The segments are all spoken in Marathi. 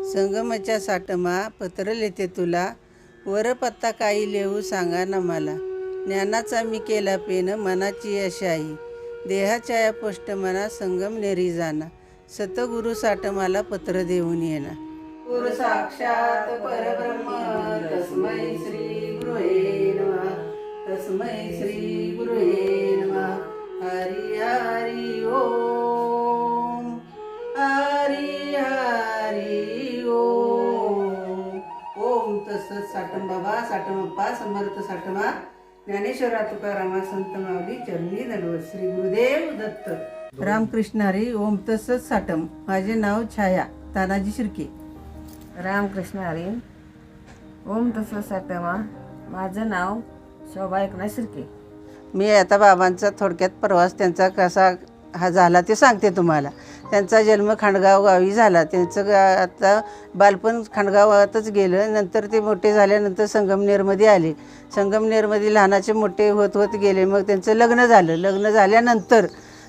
संगमच्या साटमा पत्र लिहिते तुला, वर पत्ता काही लिहू सांगा ना मला. ज्ञानाचा मी केला पेन मनाची यशाई, देहाच्या या पोष्ट मना संगम नेरी जाना. सतगुरु साटमाला पत्र देऊन येना. गुरु साक्षात परब्रह्म तस्मै श्री गुरुवे नमः. तस्मै श्री गुरुवे नमः. हरी हरी ओम. हरी हरी ओम. ओम तसंच साटम बाबा साटमप्पा समर्थ साटमा ज्ञानेश्वरा तुकारामा संत माऊली चरणी दंडवत. श्री गुरुदेव दत्त. रामकृष्ण हरी. ओम तसंच साटम. माझे नाव छाया तानाजी शिर्के. रामकृष्ण हरी. ओम तसं साटमा. माझं नाव शोभा एकनाथ शिर्के. मी आता बाबांचा थोडक्यात प्रवास त्यांचा कसा हा झाला ते सांगते तुम्हाला. त्यांचा जन्म खांडगाव गावी झाला. त्यांचं आता बालपण खांडगावातच गेलं. नंतर ते मोठे झाल्यानंतर संगमनेरमध्ये आले. संगमनेरमध्ये लहानाचे मोठे होत होत गेले. मग त्यांचं लग्न झालं. लग्न झाल्यानंतर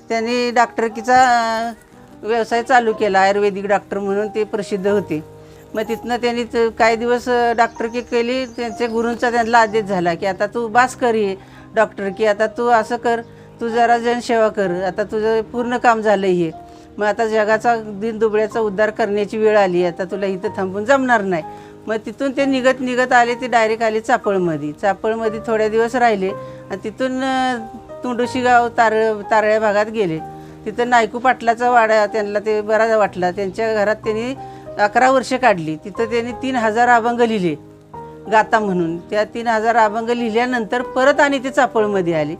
त्यांनी डॉक्टरकीचा व्यवसाय चालू केला. आयुर्वेदिक डॉक्टर म्हणून ते प्रसिद्ध होते. मग तिथनं त्यांनी काही दिवस डॉक्टरकी केली. त्यांच्या गुरूंचा त्यांना आदेश झाला की आता तू बास कर ये डॉक्टरकी, आता तू असं कर, तू जरा जनसेवा कर, आता तुझं पूर्ण काम झालं हे. मग आता जगाचा दिनदुबळ्याचा उद्धार करण्याची वेळ आली, आता तुला इथं थांबून जमणार नाही. मग तिथून ते निघत आले. ते डायरेक्ट आले चापळमध्ये थोड्या दिवस राहिले आणि तिथून तुंडोशी गाव तारळ्या भागात गेले. तिथं नायकू पाटलाचा वाडा त्यांना ते बरा वाटला. त्यांच्या घरात त्यांनी 11 वर्ष काढली. तिथं त्यांनी 3000 अभंग लिहिले गाता म्हणून. त्या 3000 अभंग लिहिल्यानंतर परत आणि ते चापळमध्ये आले.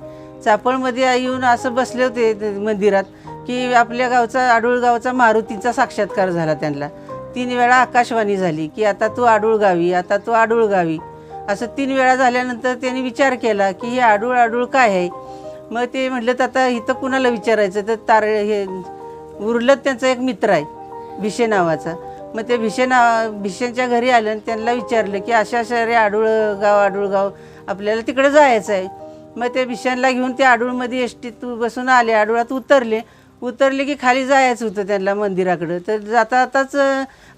चापळमध्ये येऊन असं बसले होते मंदिरात की आपल्या गावचा आडुळगावचा मारुतीचा साक्षात्कार झाला. त्यांना 3 वेळा आकाशवाणी झाली की आता तू आडुळगावी, आता तू आडुळगावी. असं 3 वेळा झाल्यानंतर त्यांनी विचार केला की हे आडुळ काय आहे. मग ते म्हटलं तर आता इथं कुणाला विचारायचं, तर हे उरलं त्यांचा एक मित्र आहे भिशे नावाचा. मग ते भिशेंच्या घरी आलं आणि त्यांना विचारलं की अशा रे आडुळगाव आपल्याला तिकडं जायचं आहे. मग ते भिशेंला घेऊन ते आडुळमध्ये एसटीत बसून आले. आडुळात उतरले की खाली जायचं होतं त्यांना मंदिराकडं. तर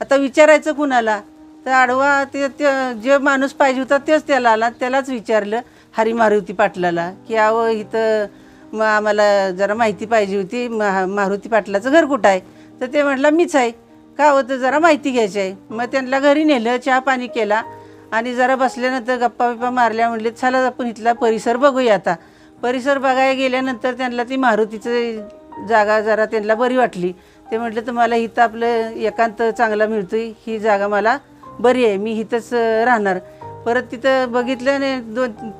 आता विचारायचं कुणाला, तर आडवा ते जे माणूस पाहिजे होता तेच त्याला आला. त्यालाच विचारलं हरी मारुती पाटलाला की अहो इथं आम्हाला जरा माहिती पाहिजे होती, मारुती पाटलाचं घर कुठं आहे. तर ते म्हटलं मीच आहे. का होतं जरा माहिती घ्यायची आहे. मग त्यांना घरी नेलं, चहा पाणी केला आणि जरा बसल्यानंतर गप्पा मारल्या. म्हटले चला आपण इथला परिसर बघूया. आता परिसर बघायला गेल्यानंतर त्यांना ती मारुतीचं जागा जरा त्यांना बरी वाटली. ते म्हटलं तुम्हाला इथं आपलं एकांत चांगला मिळतो, ही जागा मला बरी आहे, मी इथंच राहणार. परत तिथं बघितलं आणि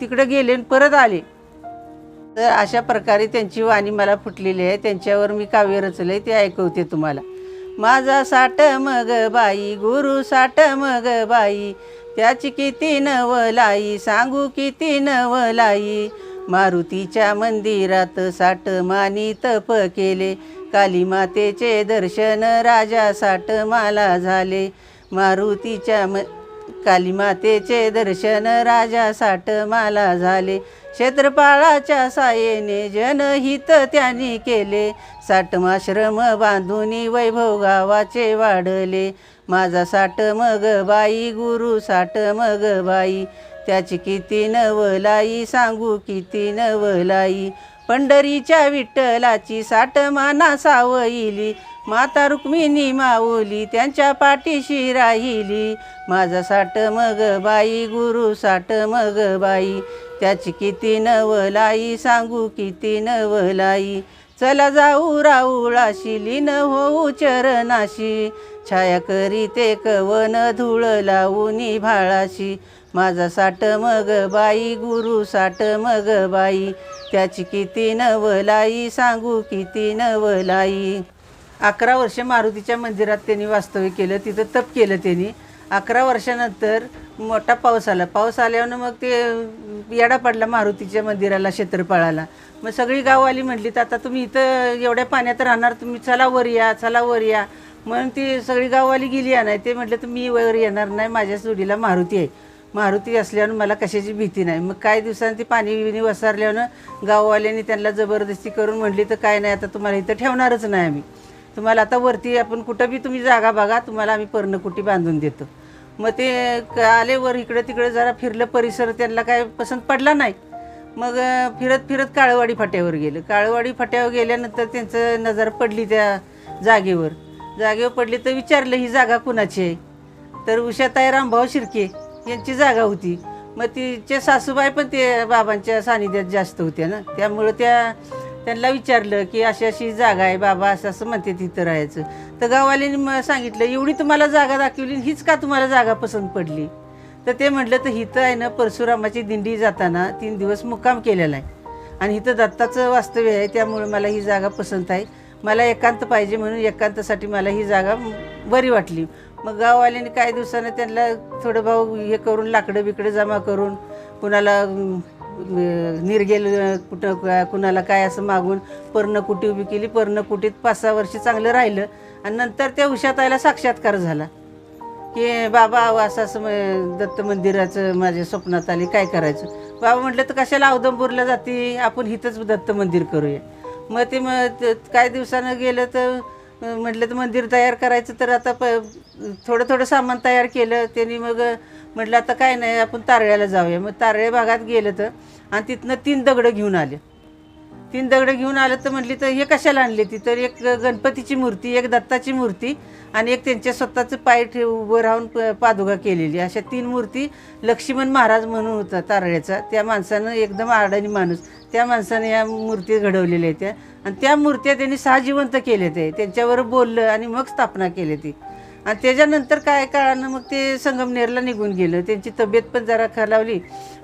तिकडं गेले आणि परत आले. तर अशा प्रकारे त्यांची वाणी मला फुटलेली आहे. त्यांच्यावर मी काव्य रचलं आहे, ते ऐकवते तुम्हाला. माझा साठ मग बाई गुरु साठ मग बाई, त्याची किती नवलाई सांगू किती नवलाई. मारुतीच्या मंदिरात साठ मानी तप केले, काली मातेचे दर्शन राजा साठ माला झाले. मारुतीच्या काली मातेचे दर्शन राजा साठ माला झाले. क्षेत्रपाळाच्या सायेने जनहित त्यांनी केले, साठमाश्रम बांधुनी वैभव गावाचे वाढले. माझा साठ मग बाई गुरु साठ मग बाई, त्याची किती नवलाई सांगू किती नवलाई. पंढरीच्या विठ्ठलाची साठ माना सावईली, माता रुक्मिणी माऊली त्यांच्या पाठीशी राहिली. माझा साठ मग बाई गुरु साठ मग बाई, त्याची किती नवलाई सांगू किती नवलाई. चला जाऊ राऊळाशी लीन होऊ चरणाशी, छाया करीते कवन धूळ लावूनी भाळाशी. माझा साठ मग बाई गुरु साठ मग बाई, त्याची किती नवलाई सांगू किती नवलाई. 11 वर्ष मारुतीच्या मंदिरात त्यांनी वास्तव्य केलं. तिथं तप केलं त्यांनी. 11 वर्षानंतर मोठा पाऊस आला. पाऊस आल्यावर मग ते येडा पडला मारुतीच्या मंदिराला, क्षेत्रपाळाला. मग सगळी गाववाली म्हटली तर आता तुम्ही इथं एवढ्या पाण्यात राहणार, तुम्ही चला वर या म्हणून ती सगळी गाववाली गेली. नाही ते म्हटलं तुम्ही वर येणार नाही, माझ्या जोडीला मारुती आहे. मारुती असल्यानं मला कशाची भीती नाही. मग काही दिवसांनी ती पाणी वसरल्यानं गाववाल्यांनी त्यांना जबरदस्ती करून म्हटली तर काय नाही, आता तुम्हाला इथं ठेवणारच नाही आम्ही. तुम्हाला आता वरती आपण कुठं बी तुम्ही जागा बघा, तुम्हाला आम्ही पर्णकुटी बांधून देतो. मग ते आले वर, इकडे तिकडे जरा फिरलं, परिसर त्यांना काय पसंत पडला नाही. मग फिरत फिरत काळवाडी फाट्यावर गेलं. काळवाडी फाट्यावर गेल्यानंतर त्यांचं नजर पडली त्या जागेवर पडली. तर विचारलं ही जागा कुणाची आहे? तर उषाताई रामभाऊ शिर्के यांची जागा होती. मग तिचे सासूबाई पण ते बाबांच्या सानिध्यात जास्त होत्या ना, त्यामुळं त्यांना विचारलं की अशी अशी जागा आहे बाबा, असं असं म्हणते तिथं राहायचं. तर गाववाल्यांनी सांगितलं एवढी तुम्हाला जागा दाखवली, हीच का तुम्हाला जागा पसंत पडली? तर ते म्हटलं तर हिथं आहे ना परशुरामाची दिंडी जाताना 3 दिवस मुक्काम केलेला आहे आणि इथं दत्ताचं वास्तव्य आहे, त्यामुळे मला ही जागा पसंत आहे. मला एकांत पाहिजे म्हणून एकांतासाठी मला ही जागा बरी वाटली. मग गाववाल्यांनी काही दिवसानं त्यांना थोडं भाऊ हे करून लाकडं बिकडं जमा करून, कुणाला निर्गेल कुणाला काय असं मागून पर्णकुटी उभी केली. पर्णकुटीत 5-6 वर्ष चांगलं राहिलं आणि नंतर त्या उषाताईला साक्षात्कार झाला की बाबा असं असं दत्त मंदिराचं माझ्या स्वप्नात आली, काय करायचं? बाबा म्हटलं तर कशाला औदंबूरला जाते, आपण इथंच दत्त मंदिर करूया. मग ते काही दिवसानं गेलं तर म्हटलं तर मंदिर तयार करायचं. तर आता थोडं थोडं सामान तयार केलं त्यांनी. मग म्हटलं आता काय नाही, आपण तारळ्याला जाऊया. मग तारळे भागात गेलं तर आणि तिथनं 3 दगडं घेऊन आले. 3 दगडं घेऊन आलं तर म्हटली तर हे कशाला आणले? ती तर एक गणपतीची मूर्ती, एक दत्ताची मूर्ती आणि एक त्यांच्या स्वतःचं पाय उभं राहून पादुका केलेली, अशा 3 मूर्ती. लक्ष्मण महाराज म्हणून होता तारळ्याचा, त्या माणसानं एकदम आडाणी माणूस, त्या माणसाने या मूर्ती घडवलेल्या आहेत त्या. आणि त्या मूर्त्या त्यांनी 6 जिवंत केले, ते त्यांच्यावर बोललं आणि मग स्थापना केली ती. आणि त्याच्यानंतर काय काळानं मग ते संगमनेरला निघून गेलं. त्यांची तब्येत पण जरा खालावली.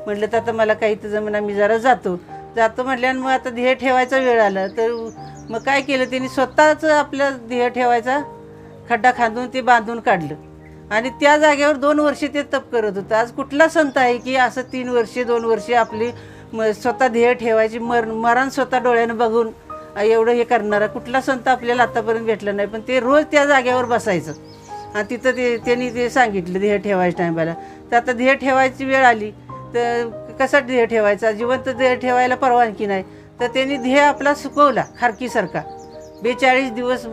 म्हटलं तर आता मला काही तर जमना, मी जरा जातो म्हटल्यानं मग आता ध्येय ठेवायचा वेळ आला. तर मग काय केलं त्यांनी, स्वतःच आपलं ध्येय ठेवायचा खड्डा खांदून ते बांधून काढलं आणि त्या जागेवर 2 वर्ष ते तप करत होतं. आज कुठला संत आहे की असं 3 वर्षे 2 वर्षे आपली स्वतः ध्येय ठेवायची, मरण स्वतः डोळ्यानं बघून एवढं हे करणारा कुठला संत आपल्याला आतापर्यंत भेटला नाही. पण ते रोज त्या जागेवर बसायचं आणि तिथं त्यांनी ते सांगितलं ध्येय ठेवायच्या टायमाला. तर आता ध्येय ठेवायची वेळ आली तर कसा ध्येय ठेवायचा? जिवंत ध्येय ठेवायला परवानगी नाही. तर त्यांनी ध्येय आपला सुकवला खारकीसारखा. 42 दिवस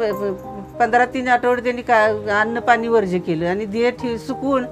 15-3 आठवडे त्यांनी अन्न पाणी वर्ज्य केलं आणि ध्येय सुकवून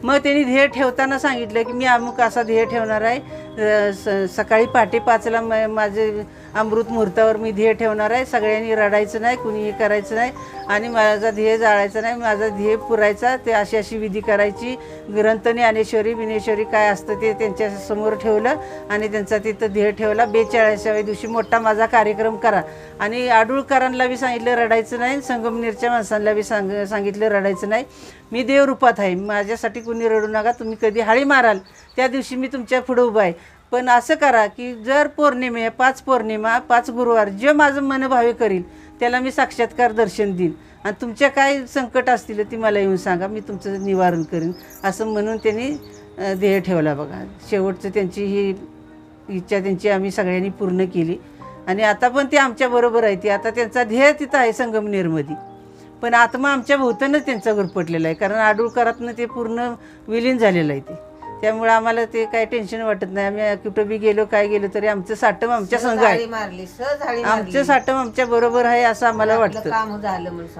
मग त्यांनी ध्येय ठेवताना सांगितलं की मी अमुक असा ध्येय ठेवणार आहे. सकाळी पहाटे 5ला माझे अमृत मुहूर्तावर मी ध्येय ठेवणार आहे. सगळ्यांनी रडायचं नाही, कुणी हे करायचं नाही आणि माझा ध्येय जाळायचा नाही, माझा ध्येय पुरायचा. ते अशी अशी विधी करायची. ग्रंथ ज्ञानेश्वरी बिनेश्वरी काय असतं ते त्यांच्यासमोर ठेवलं आणि त्यांचा तिथं ध्येय ठेवला. 42व्या दिवशी मोठा माझा कार्यक्रम करा आणि आडुळकरांना बी सांगितलं रडायचं नाही, संगमनेरच्या माणसांना बी सांगितलं रडायचं नाही. मी देवरूपात आहे, माझ्यासाठी कुणी रडू नका. तुम्ही कधी हाळी माराल त्या दिवशी मी तुमच्या पुढं उभा आहे. पण असं करा की जर पौर्णिमे 5 पौर्णिमा 5 गुरुवार जे माझं मनभावे करील त्याला मी साक्षात्कार दर्शन देईन आणि तुमच्या काय संकट असतील ती मला येऊन सांगा, मी तुमचं निवारण करीन. असं म्हणून त्यांनी ध्येय ठेवला बघा. शेवटचं त्यांची ही इच्छा त्यांची आम्ही सगळ्यांनी पूर्ण केली आणि आता पण ते आमच्याबरोबर आहे. ती आता त्यांचा ध्येय तिथं आहे संगमनेरमध्ये, पण आत्मा आमच्या भोवतानच त्यांचा गुरपटलेला आहे. कारण आडुळकरातनं ते पूर्ण विलीन झालेलं आहे ते. त्यामुळे आम्हाला ते काही टेन्शन वाटत नाही. आम्ही कुठं बी गेलो काय गेलो तरी आमचं साठम आमच्या संघ आहे, आमचं साठम आमच्या बरोबर आहे असं आम्हाला वाटतं.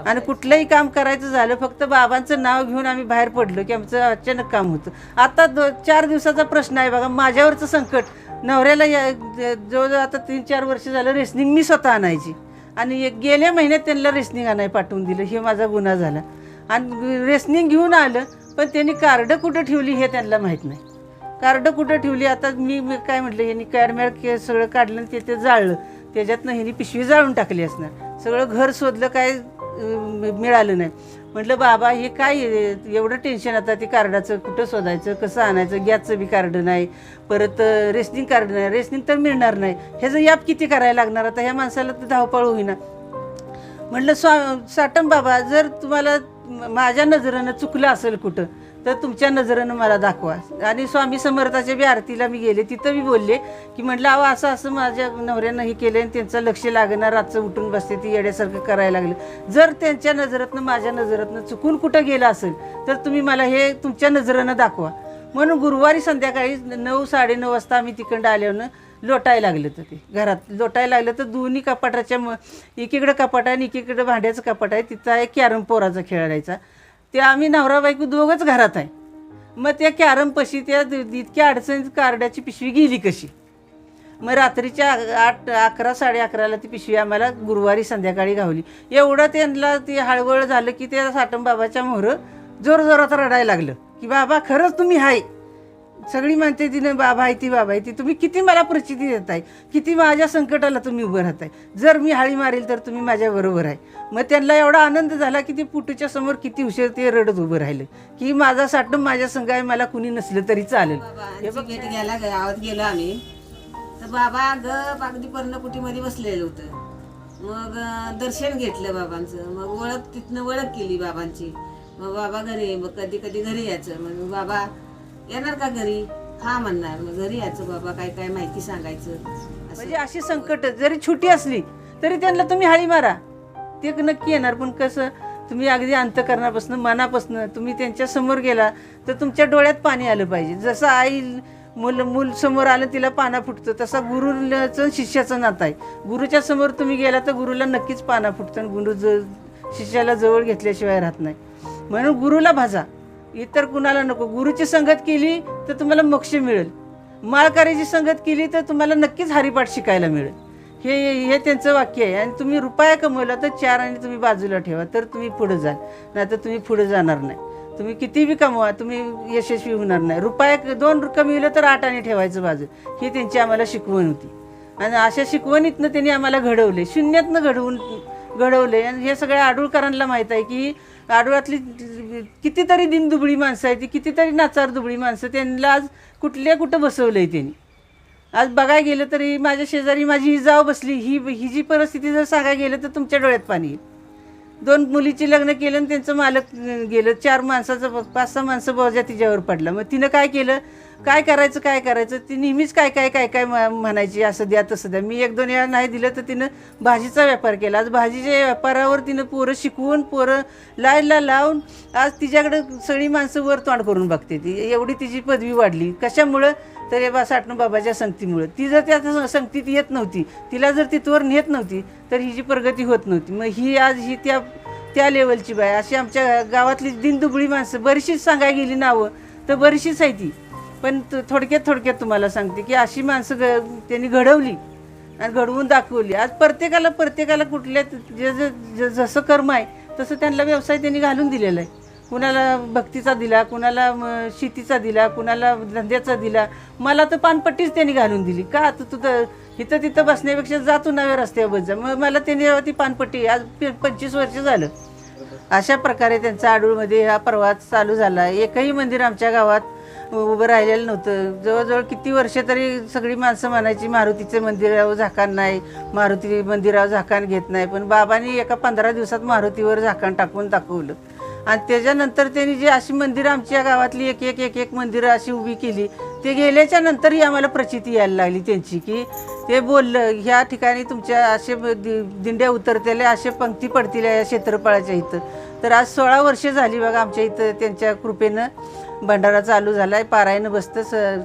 आणि कुठलंही काम करायचं झालं फक्त बाबांचं नाव घेऊन आम्ही बाहेर पडलो की आमचं अचानक काम होतं. आता 4 दिवसाचा प्रश्न आहे बघा. माझ्यावरचं संकट नवऱ्याला जवळजवळ आता 3-4 वर्ष झालं रेसनिंग मी स्वतः आणायची आणि गेल्या महिन्यात त्यांना रेसनिंग आणायला पाठवून दिलं. हे माझा गुन्हा झाला आणि रेसनिंग घेऊन आलं पण त्यांनी कार्ड कुठं ठेवली हे त्यांना माहीत नाही. कार्ड कुठं ठेवली आता मी काय म्हटलं, यांनी कॅडमॅड सगळं काढलं आणि ते जाळलं. त्याच्यातनं ह्यांनी पिशवी जाळून टाकली असणार. सगळं घर शोधलं काय मिळालं नाही. म्हटलं बाबा हे काय एवढं टेन्शन, आता ते कार्डाचं कुठं शोधायचं, कसं आणायचं? गॅसचं बी कार्ड नाही, परत रेशनिंग कार्ड नाही, रेशनिंग तर मिळणार नाही. ह्याचं याप किती करायला लागणार? आता ह्या माणसाला तर धावपळ होईना. म्हटलं साटम बाबा जर तुम्हाला माझ्या नजरेनं चुकलं असेल कुठं तर तुमच्या नजरेनं मला दाखवा. आणि स्वामी समर्थाच्या बी आरतीला मी गेले, तिथं मी बोलले की म्हटलं अहो असं असं माझ्या नवऱ्यानं हे केलं आणि त्यांचं लक्ष लागणार, रातचं उठून बसते ती येड्यासारखं करायला लागलं. जर त्यांच्या नजरेतनं माझ्या नजरेतनं चुकून कुठं गेलं असेल तर तुम्ही मला हे तुमच्या नजरेनं दाखवा. म्हणून गुरुवारी संध्याकाळी 9-9:30 वाजता आम्ही तिकडं आल्यानं लोटायला लागलं तर ते घरात लोटायला लागलं तर दोन्ही कपाटाच्या एकीकडं कपाट आहे आणि एकीकडं भांड्याचं कपाट आहे, तिथं एक कॅरम पोराचा खेळायचा. ते आम्ही नवरा बायको दोघंच घरात आहे. मग त्या कॅरमपाशी त्या इतक्या अडचणीत कार्डाची पिशवी गेली कशी. मग रात्रीच्या 11 11:30ला ती पिशवी आम्हाला गुरुवारी संध्याकाळी गावली. एवढं त्यांना ती हळवळ झालं की त्या साटम बाबाच्या मोहरं जोरजोरात रडायला लागलं की बाबा खरंच तुम्ही आहे. सगळी म्हणते तिने बाबा आहे ती, बाबा आहे ती. तुम्ही किती मला प्रचिती देत आहे, किती माझ्या संकटाला तुम्ही उभं राहताय. जर मी हाळी मारेल तर तुम्ही माझ्याबरोबर आहे. मग त्यांना एवढा आनंद झाला की ते पुटूच्या समोर किती उशीर ते रडत उभं राहिलं की माझा साटम माझ्या संघ आहे, मला कुणी नसलं तरी चालेल. भेट घ्यायला गावात गेलो आम्ही तर बाबा गप अगदी पर्णकुटीमध्ये बसलेलं होतं. मग दर्शन घेतलं बाबांचं. मग तिथनं ओळख केली बाबांची. मग बाबा घरी, मग कधी कधी घरी यायचं. मग बाबा येणार का घरी, हा म्हणणार. मग घरी यायचं, बाबा काय काय माहिती सांगायचं. म्हणजे अशी संकट जरी छोटी असली तरी त्यांना तुम्ही हाळी मारा, ते नक्की येणार. पण कसं तुम्ही अगदी अंतःकरणापासून मनापासून तुम्ही त्यांच्या समोर गेला तर तुमच्या डोळ्यात पाणी आलं पाहिजे. जसं आई मूल समोर आलं तिला पाना फुटतं, तसा गुरुचं शिष्याचं नातं आहे. गुरुच्या समोर तुम्ही गेला तर गुरुला नक्कीच पाना फुटतं आणि गुरु शिष्याला जवळ घेतल्याशिवाय राहत नाही. म्हणून गुरुला भाजा, इतर कुणाला नको. गुरुची संगत केली तर तुम्हाला मोक्ष मिळेल. माळकारीची संगत केली तर तुम्हाला नक्कीच हरिपाठ शिकायला मिळेल. हे त्यांचं वाक्य आहे. आणि तुम्ही रुपया कमवला तर 4 आणि तुम्ही बाजूला ठेवा, तर तुम्ही पुढे जाल. नाही तर तुम्ही पुढे जाणार नाही. तुम्ही किती बी कमवा, तुम्ही यशस्वी होणार नाही. रुपया 2 कमविलं तर 8 आणि ठेवायचं बाजू. ही त्यांची आम्हाला शिकवण होती. आणि अशा शिकवणीतनं त्यांनी आम्हाला घडवले, शून्यातनं घडवले. आणि हे सगळ्या आडुळकरांना माहीत आहे की आडुळातली कितीतरी दिनदुबळी माणसं आहेत, ती कितीतरी नाचार दुबळी माणसं, त्यांना आज कुठं बसवलं आहे त्यांनी. आज बघायला गेलं तरी माझ्या शेजारी माझी ही जाव बसली, ही जी परिस्थिती जर सांगायला गेलं तर तुमच्या डोळ्यात पाणी येईल. 2 मुलीची लग्न केलं आणि त्यांचं मालक गेलं. 4 माणसाचं 5-6 माणसं बोजा तिच्यावर पडला. मग तिनं काय केलं, काय करायचं ती नेहमीच काय म्हणायची, असं द्या तसं द्या. मी 1-2 वेळा नाही दिलं तर तिनं भाजीचा व्यापार केला. आज भाजीच्या व्यापारावर तिनं पोरं शिकवून, पोरं लायला लावून आज तिच्याकडे सगळी माणसं वर तोंड करून बघते. ती एवढी तिची पदवी वाढली. कशामुळं तर साटणं बाबाच्या संगतीमुळं. ती जर त्या संगतीत येत नव्हती, तिला जर तिथवर नेत नव्हती तर हिची प्रगती होत नव्हती. मग ही आज त्या लेवलची बाय. अशी आमच्या गावातली दिनदुबळी माणसं बरीचशीच सांगायला गेली नावं तर बरीचशीच आहे ती. पण थोडक्यात तुम्हाला सांगते की अशी माणसं त्यांनी घडवली आणि घडवून दाखवली. आज प्रत्येकाला कुठल्या जसं कर्म आहे तसं त्यांना व्यवसाय त्यांनी घालून दिलेला आहे. कुणाला भक्तीचा दिला, कुणाला शेतीचा दिला, कुणाला धंद्याचा दिला. मला तर पानपट्टीच त्यांनी घालून दिली. का तर इथं तिथं बसण्यापेक्षा जातो नव्या रस्त्यावर बस जा. मग मला त्यांनी ती पानपट्टी आज 25 वर्ष झालं. अशा प्रकारे त्यांचा आडूळमध्ये हा प्रवास चालू झाला. एकही मंदिर आमच्या गावात उभं राहिलेलं नव्हतं. जवळजवळ किती वर्ष तरी सगळी माणसं म्हणायची मारुतीचे मंदिरावर झाकाण नाही, मारुती मंदिरावर झाकाण घेत नाही. पण बाबांनी एका 15 दिवसात मारुतीवर झाकाण टाकून दाखवलं. आणि त्याच्यानंतर त्यांनी जी अशी मंदिरं आमच्या गावातली एक मंदिरं अशी उभी केली, ते गेल्याच्या नंतरही आम्हाला प्रचिती यायला लागली त्यांची की ते बोललं ह्या ठिकाणी तुमच्या असे दिंड्या उतरतेल्या, असे पंक्ती पडतील या क्षेत्रफळाच्या इथं. तर आज 16 वर्ष झाली बघा आमच्या इथं त्यांच्या कृपेनं भंडारा चालू झाला आहे. पारायण बसतं,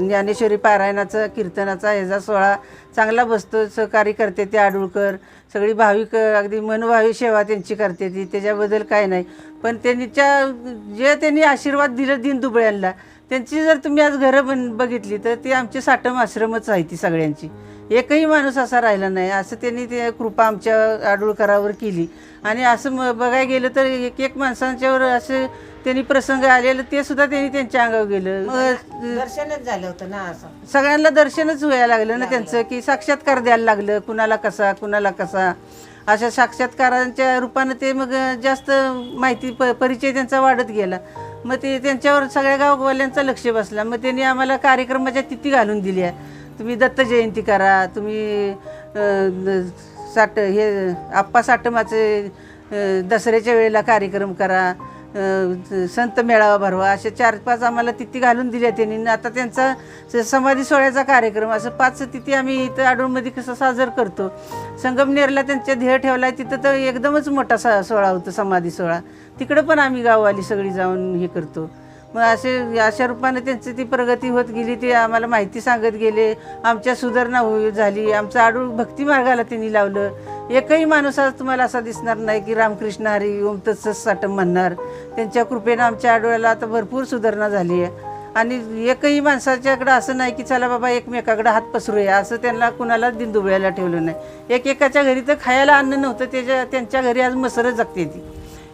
ज्ञानेश्वरी पारायणाचा कीर्तनाचा ह्याचा सोहळा चांगला बसतो. सहकार्य करते ते आडुळकर सगळी भाविक, अगदी मनभावी सेवा त्यांची करते ती, त्याच्याबद्दल काय नाही. पण त्यांनी आशीर्वाद दिलं दिनदुबळ्यांना, त्यांची जर तुम्ही आज घरं बघितली तर ती आमची साटम आश्रमच आहे ती सगळ्यांची. एकही माणूस असा राहिला नाही. असं त्यांनी ते कृपा आमच्या आडुळकरावर केली. आणि असं बघायला गेलं तर एक माणसांच्यावर असे त्यांनी प्रसंग आलेलं ते सुद्धा त्यांनी त्यांच्या अंगावर गेलं. दर्शनच झालं होतं ना, असं सगळ्यांना दर्शनच व्हायला लागलं ना त्यांचं, की साक्षात्कार द्यायला लागलं. कुणाला कसा अशा साक्षात्कारांच्या रूपानं ते मग जास्त माहिती परिचय त्यांचा वाढत गेला. मग ते त्यांच्यावर सगळ्या गाववाल्यांचा लक्ष बसला. मग त्यांनी आम्हाला कार्यक्रमाच्या तिथी घालून दिल्या. तुम्ही दत्त जयंती करा, तुम्ही आप्पा साटमाचे दसऱ्याच्या वेळेला कार्यक्रम करा, संत मेळावा भरवा, असे 4-5 आम्हाला तिथी घालून दिल्या त्यांनी. आता त्यांचा समाधी सोहळ्याचा कार्यक्रम असं 5 तिथी आम्ही इथं आडूळमध्ये कसं साजर करतो. संगमनेरला त्यांच्या ध्येय ठेवला आहे, तिथं तर एकदमच मोठा सोहळा होतो समाधी सोहळा. तिकडं पण आम्ही गाववाली सगळी जाऊन हे करतो. मग अशा रूपाने त्यांची ती प्रगती होत गेली, ती आम्हाला माहिती सांगत गेले, आमच्या सुधारणा झाली, आमचं आडूळ भक्ती मार्गाला त्यांनी लावलं. एकही माणूस आज तुम्हाला असा दिसणार नाही की रामकृष्ण हरी ओम तत्सत साटम म्हणणार. त्यांच्या कृपेनं आमच्या आडोळ्याला आता भरपूर सुधारणा झाली आहे. आणि एकही माणसाच्याकडं असं नाही की चला बाबा एकमेकाकडं हात पसरूया, असं त्यांना कुणाला दिनदुबळ्याला ठेवलं नाही. एकेकाच्या घरी तर खायला अन्न नव्हतं, त्यांच्या घरी आज मसरच जगते ती.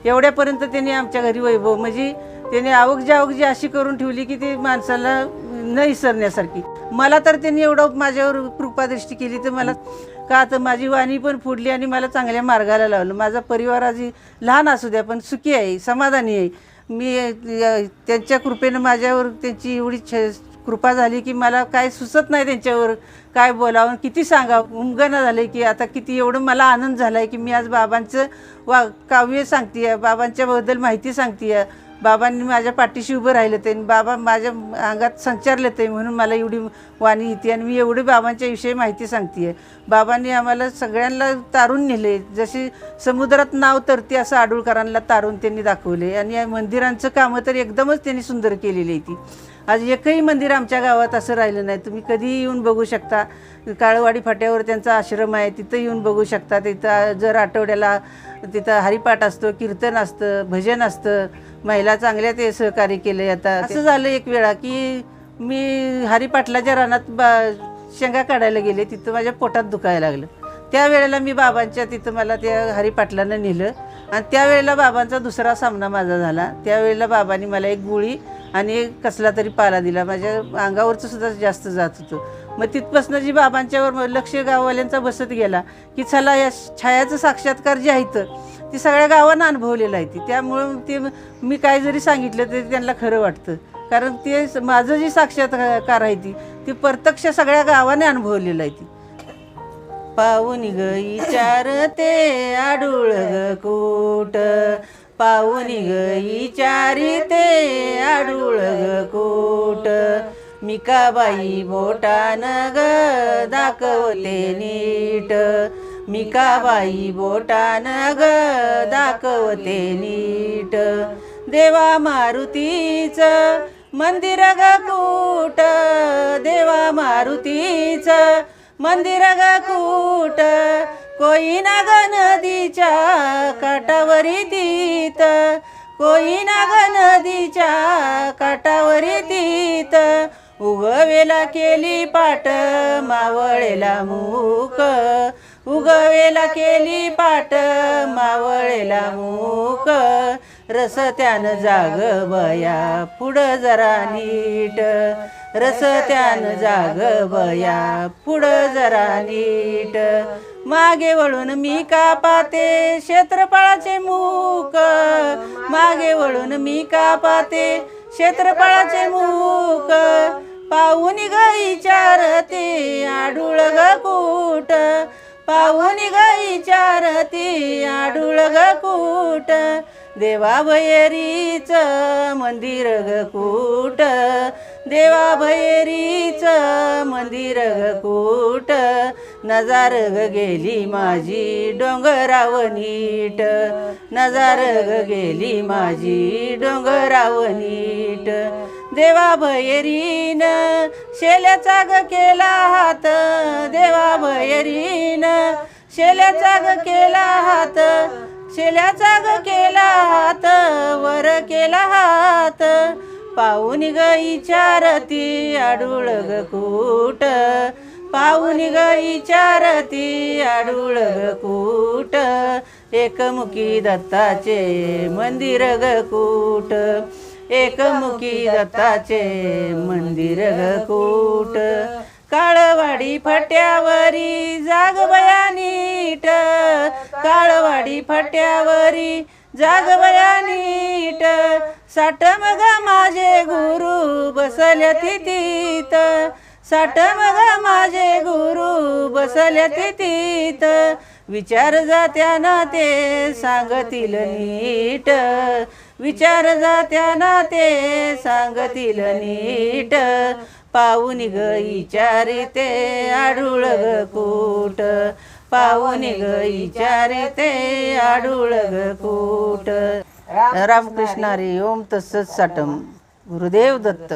एवढ्यापर्यंत त्यांनी आमच्या घरी वैभव म्हणजे त्यांनी आवक जी अशी करून ठेवली की ती माणसाला न विसरण्यासारखी. मला तर त्यांनी एवढं माझ्यावर कृपादृष्टी केली तर मला का तर माझी वाणी पण फुडली आणि मला चांगल्या मार्गाला लावलं. माझा परिवार आजी लहान असू द्या पण सुखी आहे, समाधानी आहे. मी त्यांच्या कृपेनं माझ्यावर त्यांची एवढी कृपा झाली की मला काय सुचत नाही त्यांच्यावर काय बोलावं, किती सांगावं उमगणं झालं की आता किती एवढं मला आनंद झाला आहे की मी आज बाबांचं काव्य सांगते आहे, बाबांच्याबद्दल माहिती सांगते आहे. बाबांनी माझ्या पाठीशी उभं राहिलं ते, बाबा माझ्या अंगात संचारलं ते, म्हणून मला एवढी वाणी येते आणि मी एवढी बाबांच्या विषयी माहिती सांगते आहे. बाबांनी आम्हाला सगळ्यांना तारून नेले, जशी समुद्रात नाव तरते असं आडुळकरांना तारून त्यांनी दाखवले. आणि या मंदिरांचं कामं तर एकदमच त्यांनी सुंदर केलेली आहे ती. आज एकही मंदिर आमच्या गावात असं राहिलं नाही. तुम्ही कधीही येऊन बघू शकता. काळवाडी फाट्यावर त्यांचा आश्रम आहे, तिथं येऊन बघू शकता. तिथं जर आठवड्याला तिथं हरिपाठ असतो, कीर्तन असतं, भजन असतं. महिला चांगल्या ते सहकार्य केले. आता असं झालं एक वेळा की मी हरिपाटलाच्या रानात शेंगा काढायला गेले, तिथं माझ्या पोटात दुखायला लागलं. त्यावेळेला मी बाबांच्या तिथं मला त्या हरिपाटलानं नेलं आणि त्यावेळेला बाबांचा दुसरा सामना माझा झाला. त्यावेळेला बाबांनी मला एक गोळी आणि एक कसला तरी पाला दिला. माझ्या अंगावरचं सुद्धा जास्त जात होतं. मग तिथपासून जी बाबांच्यावर लक्ष गाववाल्यांचा बसत गेला की चला या छायाचं साक्षात्कार जे आहेत ती सगळ्या गावांना अनुभवलेलं आहे ती. त्यामुळं ते मी काय जरी सांगितलं तरी त्यांना खरं वाटतं, कारण ते माझं जे साक्षात्कार आहे ती प्रत्यक्ष सगळ्या गावाने अनुभवलेलं आहे ती. पाहून ग विचारते आडूळ ग कोट, पाहून ग विचारिते आडूळ ग कोट, मिकाबाई बोटान ग दाखवते नीट, मिकाबाई बोटान ग दाखवते नीट. देवा मारुतीचं मंदिर ग कूट, देवा मारुतीचं मंदिर ग कूट, कोयना ग नदीच्या काठावरी तीत, कोयना ग नदीच्या काठावरी तीत, उगवेला केली पाट मावळेला मूक, उगवेला केली पाट मावळेला मूक, रस्त्यानं जाग बया पुढं जरा नीट, रस्त्यानं जाग बया पुढं जरा नीट. मागे वळून मी का पाहते क्षेत्रफळाचे मूक, मागे वळून मी का पाहते क्षेत्रफळाचे मूक, पाहून ग विचारते आडूळ ग कूट, पाहून ग विचारते आडूळ ग कूट, देवा भैरीचं मंदिर ग कूट, देवा भैरीचं मंदिर ग कूट, नजार ग गेली माझी डोंगराव नीट, नजार ग गेली माझी डोंगराव नीट. देवा भैरीन शेल्याचा ग केला हात, देवा भैरीन शेल्याचा ग केला हात, शेल्याचा ग केला हात वर केला हात, पाहून ग विचारती आडूळ ग कूट, पाहून ग विचारती आडूळ ग कूट, एकमुखी दत्ताचे मंदिर ग कूट, एकमुखी दत्ताचे मंदिर ग कूट, काळवाडी फट्यावरी जाग बया नीट, काळवाडी फट्यावरी जाग बया नीट, साठम ग माझे गुरु बसल्या तिथीत, साठम ग माझे गुरु बसल्या तिथीत, विचार जात्याना ते सांगतील नीट, विचार जात्याना ते सांगतील नीट, पाहून ग विचारिते आडूळ ग कूट, पाहून ग विचारिते आडूळ ग कूट. रामकृष्ण हरी ओम तत्सत साटम. गुरुदेव दत्त.